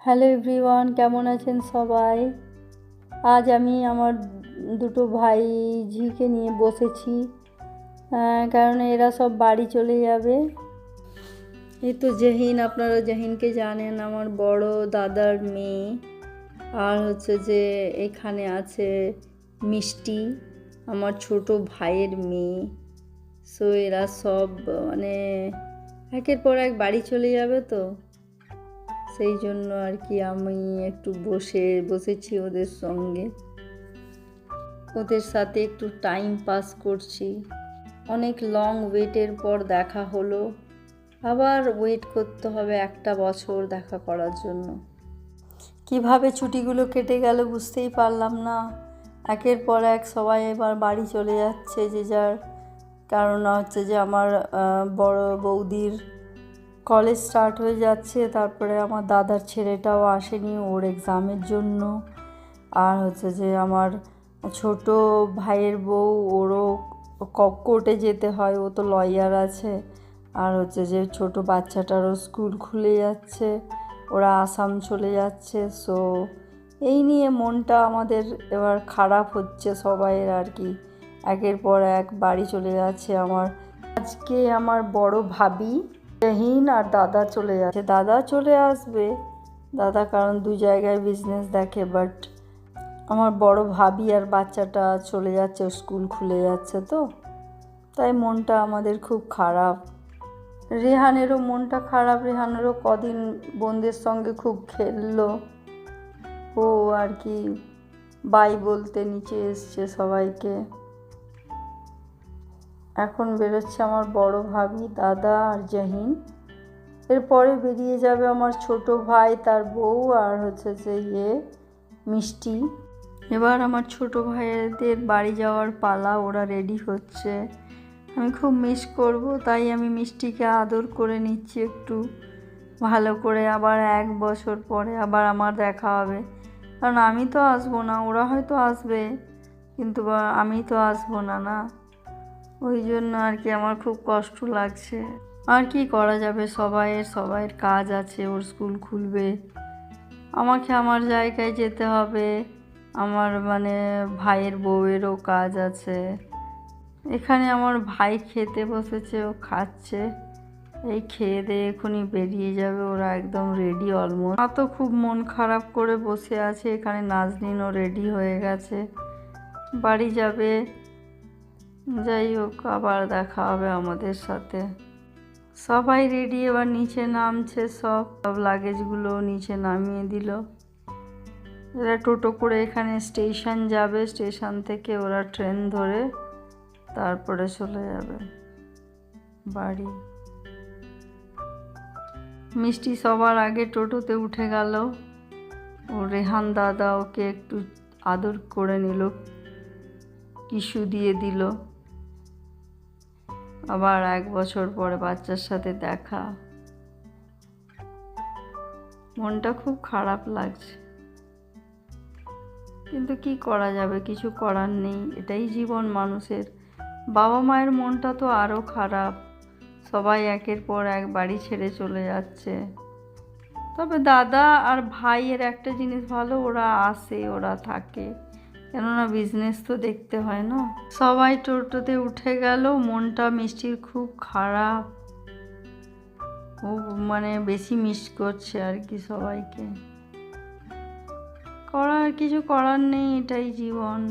Hello everyone, কেমন আছেন সবাই? আজ আমি আমার দুটো ভাইঝিকে নিয়ে বসেছি, কারণ এরা সব বাড়ি চলে যাবে। এই তো জাহিন, আপনারা জাহিনকে জানেন, আমার বড় দাদার মেয়ে। আর হচ্ছে যে এখানে আছে মিষ্টি, আমার ছোট ভাইয়ের মেয়ে। সো এরা সব মানে একের পর এক বাড়ি চলে যাবে, তো সেই জন্য আর কি আমি একটু বসেছি ওদের সঙ্গে, ওদের সাথে একটু টাইম পাস করছি। অনেক লং ওয়েটের পর দেখা হলো, আবার ওয়েট করতে হবে একটা বছর দেখা করার জন্য। কিভাবে ছুটিগুলো কেটে গেল বুঝতেই পারলাম না। একের পর এক সবাই এবার বাড়ি চলে যাচ্ছে যে যার। কারণ হচ্ছে যে আমার বড় বৌদির কলেজ স্টার্ট হয়ে যাচ্ছে, তারপরে আমার দাদার ছেলেটাও আসেনি ওর এক্সামের জন্য। আর হচ্ছে যে আমার ছোট ভাইয়ের বউ, ওরও কোর্টে যেতে হয়, ও তো লয়ার আছে। আর হচ্ছে যে ছোট বাচ্চাটারও স্কুল খুলে যাচ্ছে, ওরা আসাম চলে যাচ্ছে। সো এই নিয়ে মনটা আমাদের এবার খারাপ হচ্ছে সবাইয়ের আর কি। একের পর এক বাড়ি চলে যাচ্ছে। আজকে আমার বড় ভাবি জাহিন আর দাদা চলে যাচ্ছে। দাদা চলে আসবে, দাদা কারণ দু জায়গায় বিজনেস দেখে, বাট আমার বড় ভাবি আর বাচ্চাটা চলে যাচ্ছে, স্কুল খুলে যাচ্ছে, তো তাই মনটা আমাদের খুব খারাপ। রেহানেরও মনটা খারাপ, রেহানেরও কদিন বোনদের সঙ্গে খুব খেললো, ও আর কি বাই বলতে নিচে এসছে সবাইকে। এখন বেরোচ্ছে আমার বড় ভাবি, দাদা আর জাহিন। এরপরে বেরিয়ে যাবে আমার ছোট ভাই, তার বউ, আর হচ্ছে যে মিষ্টি। এবার আমার ছোট ভাইদের বাড়ি যাওয়ার পালা, ওরা রেডি হচ্ছে। আমি খুব মিস করব, তাই আমি মিষ্টিকে আদর করে নিচ্ছি একটু ভালো করে। আবার এক বছর পরে আবার আমার দেখা হবে, কারণ আমি তো আসবো না, ওরা হয়তো আসবে কিন্তু আমি তো আসবো না। ওই জন্য আর কি আমার খুব কষ্ট লাগছে। আর কি করা যাবে, সবাইয়ের কাজ আছে, ওর স্কুল খুলবে, আমাকে আমার জায়গায় যেতে হবে, আমার মানে ভাইয়ের বউয়েরও কাজ আছে। এখানে আমার ভাই খেতে বসেছে, ও খাচ্ছে, এই খেয়ে দিয়ে এখনই বেরিয়ে যাবে, ওরা একদম রেডি অলমোস্ট। তো খুব মন খারাপ করে বসে আছে এখানে। নাজনীনও রেডি হয়ে গেছে, বাড়ি যাবে। যাই হোক, আবার দেখা হবে আমাদের সাথে। সবাই রেডি, এবার নিচে নামছে, সব লাগেজগুলো নিচে নামিয়ে দিল। এরা টোটো করে এখানে স্টেশন যাবে, স্টেশন থেকে ওরা ট্রেন ধরে তারপরে চলে যাবে বাড়ি। মিষ্টি সবার আগে টোটোতে উঠে গেল, ও রেহান দাদা ওকে একটু আদর করে নিল, টিস্যু দিয়ে দিল। আবার এক বছর পরে বাচ্চার সাথে দেখা, মনটা খুব খারাপ লাগছে, কিন্তু কি করা যাবে, কিছু করার নেই, এটাই জীবন মানুষের। বাবা মায়ের মনটা তো আরও খারাপ, সবাই একের পর এক বাড়ি ছেড়ে চলে যাচ্ছে। তবে দাদা আর ভাইয়ের একটা জিনিস ভালো, ওরা আসে, ওরা থাকে, কেননা বিজনেস তো দেখতে হয় না। সবাই টোটোতে উঠে গেল, মনটা মিষ্টির খুব খারাপ, ও মানে বেশি মিস করছে আর কি সবাইকে। কিছু করার নেই, এটাই জীবন।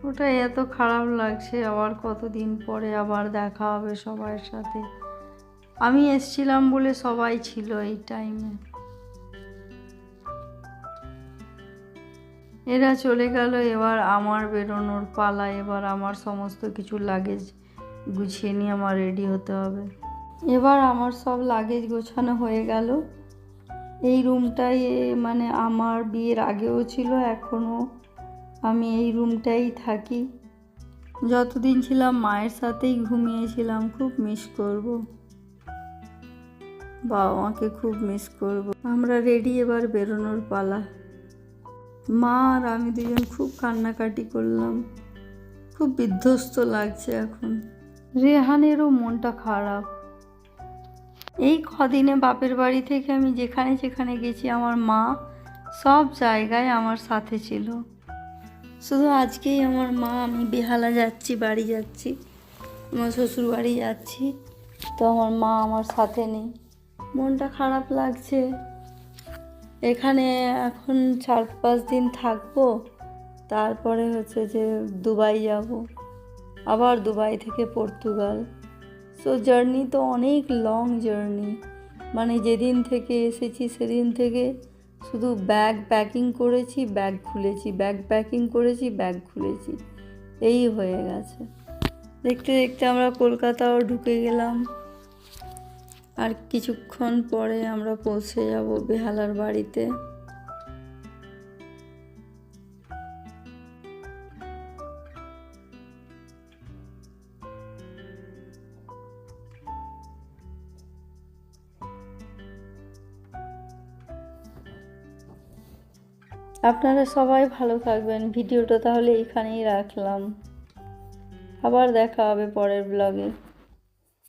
ওটাই এত খারাপ লাগছে, আবার কতদিন পরে আবার দেখা হবে সবার সাথে। আমি এসছিলাম বলে সবাই ছিল এই টাইমে। এরা চলে গেল, এবার আমার বেরোনোর পালা। এবার আমার সমস্ত কিছু লাগেজ গুছিয়ে নিয়ে আমার রেডি হতে হবে। এবার আমার সব লাগেজ গোছানো হয়ে গেল। এই রুমটাই মানে আমার বিয়ের আগেও ছিল, এখনও আমি এই রুমটাই থাকি। যতদিন ছিলাম মায়ের সাথেই ঘুমিয়েছিলাম। খুব মিস করব, বাবা মাকে খুব মিস করব। আমরা রেডি, এবার বেরোনোর পালা। মা আর আমি দুজন খুব কান্নাকাটি করলাম, খুব বিধ্বস্ত লাগছে এখন। রেহানেরও মনটা খারাপ, এই কদিনে বাপের বাড়ি থেকে আমি যেখানে যেখানে গেছি আমার মা সব জায়গায় আমার সাথে ছিল। শুধু আজকেই আমার মা, আমি বেহালা যাচ্ছি, বাড়ি যাচ্ছি, আমার শ্বশুর বাড়ি যাচ্ছি, তো আমার মা আমার সাথে নেই, মনটা খারাপ লাগছে। এখানে এখন 4-5 দিন থাকবো, তারপরে হচ্ছে যে দুবাই যাব, আবার দুবাই থেকে পর্তুগাল। সো জার্নি তো অনেক লং জার্নি, মানে যেদিন থেকে এসেছি সেদিন থেকে শুধু ব্যাগ প্যাকিং করেছি, ব্যাগ খুলেছি, ব্যাগ প্যাকিং করেছি, ব্যাগ খুলেছি, এই হয়ে গেছে। দেখতে দেখতে আমরা কলকাতাও ঢুকে গেলাম, আর কিছুক্ষণ পরে আমরা পৌঁছে যাব বেহালার বাড়িতে। আপনারা সবাই ভালো থাকবেন। ভিডিওটা তাহলে এখানেই রাখলাম, আবার দেখা হবে পরের ব্লগে।